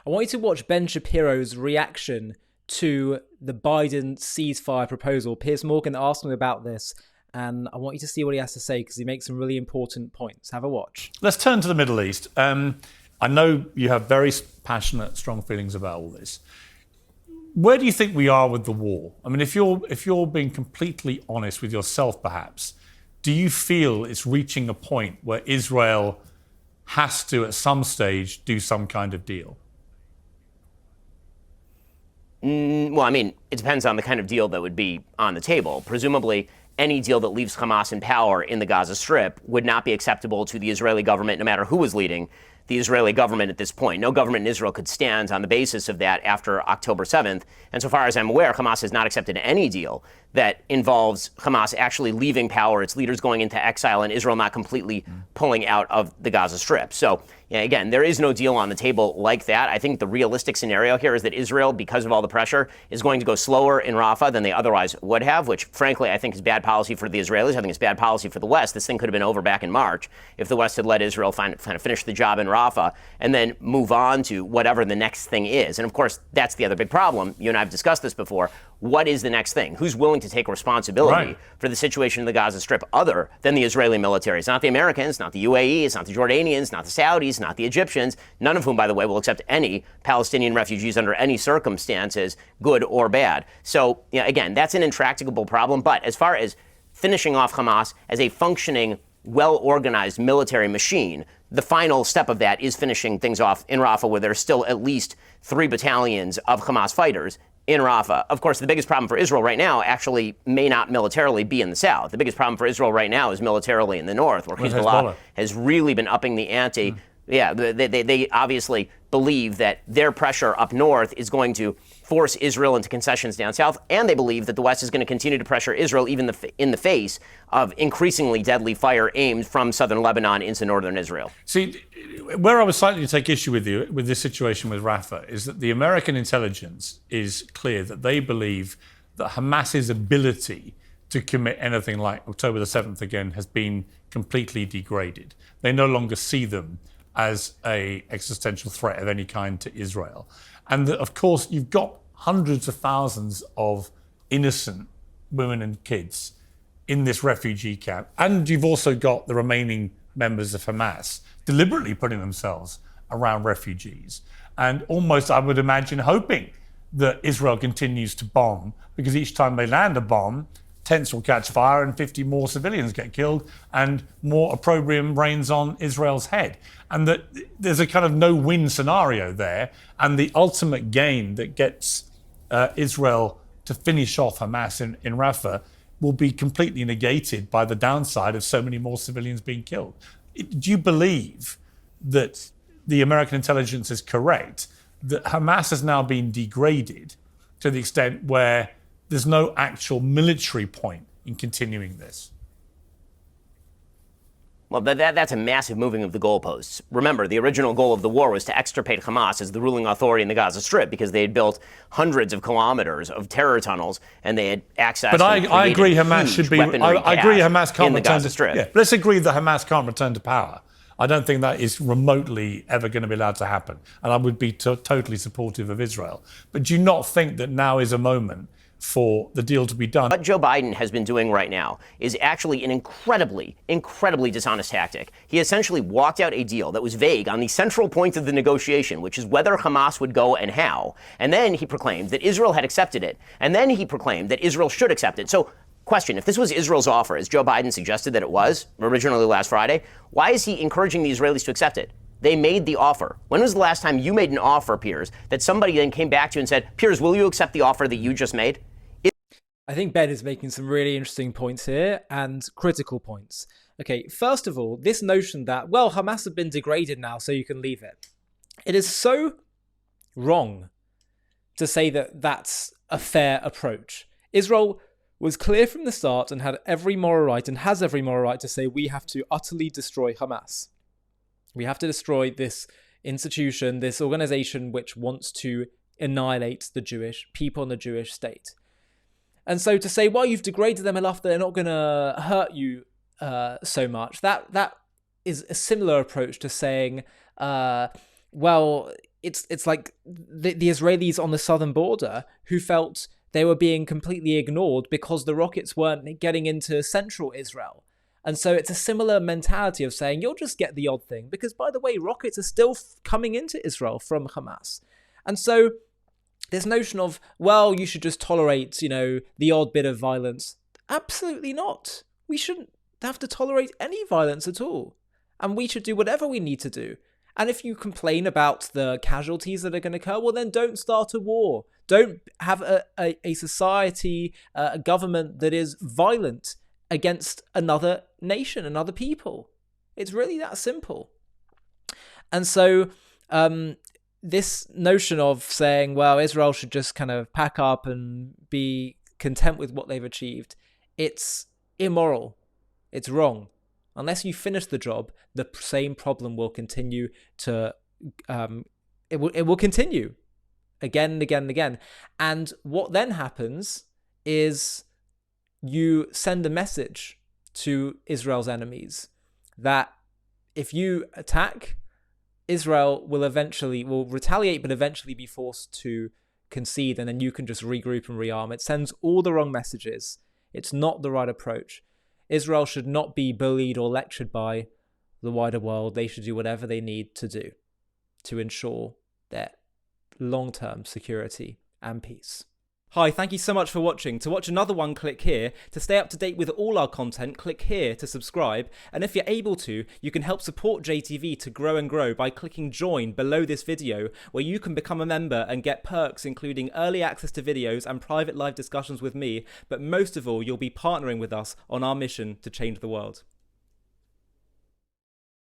I want you to watch Ben Shapiro's reaction to the Biden ceasefire proposal. Piers Morgan asked him about this, and I want you to see what he has to say because he makes some really important points. Have a watch. Let's turn to the Middle East. I know you have very passionate, strong feelings about all this. Where do you think we are with the war? I mean, if you're being completely honest with yourself, perhaps, do you feel it's reaching a point where Israel has to, at some stage, do some kind of deal? Well, I mean, it depends on the kind of deal that would be on the table. Presumably, any deal that leaves Hamas in power in the Gaza Strip would not be acceptable to the Israeli government, no matter who was leading the Israeli government at this point. No government in Israel could stand on the basis of that after October 7th. And so far as I'm aware, Hamas has not accepted any deal that involves Hamas actually leaving power, its leaders going into exile, and Israel not completely pulling out of the Gaza Strip. So, yeah, again, there is no deal on the table like that. I think the realistic scenario here is that Israel, because of all the pressure, is going to go slower in Rafah than they otherwise would have, which, frankly, I think is bad policy for the Israelis. I think it's bad policy for the West. This thing could have been over back in March if the West had let Israel kind of finish the job in Rafah and then move on to whatever the next thing is. And, of course, that's the other big problem. You and I have discussed this before. What is the next thing? Who's willing to take responsibility for the situation in the Gaza Strip other than the Israeli military? It's not the Americans, not the UAE, it's not the Jordanians, not the Saudis, not the Egyptians, none of whom, by the way, will accept any Palestinian refugees under any circumstances, good or bad. So, again, that's an intractable problem. But as far as finishing off Hamas as a functioning, well-organized military machine, the final step of that is finishing things off in Rafah, where there's still at least 3 battalions of Hamas fighters in Rafah. Of course, the biggest problem for Israel right now actually may not militarily be in the south. The biggest problem for Israel right now is militarily in the north, where Hezbollah has really been upping the ante. Yeah, they obviously believe that their pressure up north is going to force Israel into concessions down south, and they believe that the West is going to continue to pressure Israel even in the face of increasingly deadly fire aimed from southern Lebanon into northern Israel. See, where I was slightly to take issue with you with this situation with Rafah is that the American intelligence is clear that they believe that Hamas's ability to commit anything like October the 7th again has been completely degraded. They no longer see them as an existential threat of any kind to Israel. And that, of course, you've got hundreds of thousands of innocent women and kids in this refugee camp. And you've also got the remaining members of Hamas deliberately putting themselves around refugees. And almost, I would imagine, hoping that Israel continues to bomb, because each time they land a bomb, tents will catch fire and 50 more civilians get killed and more opprobrium rains on Israel's head. And that there's a kind of no-win scenario there. And the ultimate gain that gets Israel to finish off Hamas in Rafah will be completely negated by the downside of so many more civilians being killed. Do you believe that the American intelligence is correct, that Hamas has now been degraded to the extent where there's no actual military point in continuing this? Well, that's a massive moving of the goalposts. Remember, the original goal of the war was to extirpate Hamas as the ruling authority in the Gaza Strip because they had built hundreds of kilometers of terror tunnels and they had access to I agree Hamas should be. I agree Hamas can't return to Strip. Yeah, but let's agree that Hamas can't return to power. I don't think that is remotely ever going to be allowed to happen. And I would be totally supportive of Israel. But do you not think that now is a moment for the deal to be done? What Joe Biden has been doing right now is actually an incredibly, incredibly dishonest tactic. He essentially walked out a deal that was vague on the central point of the negotiation, which is whether Hamas would go and how. And then he proclaimed that Israel had accepted it. And then he proclaimed that Israel should accept it. So, question, if this was Israel's offer, as Joe Biden suggested that it was originally last Friday, why is he encouraging the Israelis to accept it? They made the offer. When was the last time you made an offer, Piers, that somebody then came back to you and said, Piers, will you accept the offer that you just made? I think Ben is making some really interesting points here and critical points. Okay, first of all, this notion that, well, Hamas have been degraded now, so you can leave it. It is so wrong to say that that's a fair approach. Israel was clear from the start and had every moral right and has every moral right to say we have to utterly destroy Hamas. We have to destroy this institution, this organization which wants to annihilate the Jewish people and the Jewish state. And so to say, well, you've degraded them enough that they're not going to hurt you so much, that is a similar approach to saying, well, it's like the Israelis on the southern border who felt they were being completely ignored because the rockets weren't getting into central Israel. And so it's a similar mentality of saying, you'll just get the odd thing. Because, by the way, rockets are still coming into Israel from Hamas. And so this notion of, well, you should just tolerate, the odd bit of violence. Absolutely not. We shouldn't have to tolerate any violence at all. And we should do whatever we need to do. And if you complain about the casualties that are going to occur, well, then don't start a war. Don't have a society, a government that is violent against another nation, another people. It's really that simple. And so this notion of saying, well, Israel should just kind of pack up and be content with what they've achieved, it's immoral. It's wrong. Unless you finish the job, the same problem will continue to, it will continue again and again and again. And what then happens is you send a message to Israel's enemies that if you attack, Israel will retaliate, but eventually be forced to concede, and then you can just regroup and rearm. It sends all the wrong messages. It's not the right approach. Israel should not be bullied or lectured by the wider world. They should do whatever they need to do to ensure their long-term security and peace. Hi, thank you so much for watching. To watch another one, click here. To stay up to date with all our content, click here to subscribe. And if you're able to, you can help support JTV to grow and grow by clicking join below this video, where you can become a member and get perks including early access to videos and private live discussions with me. But most of all, you'll be partnering with us on our mission to change the world.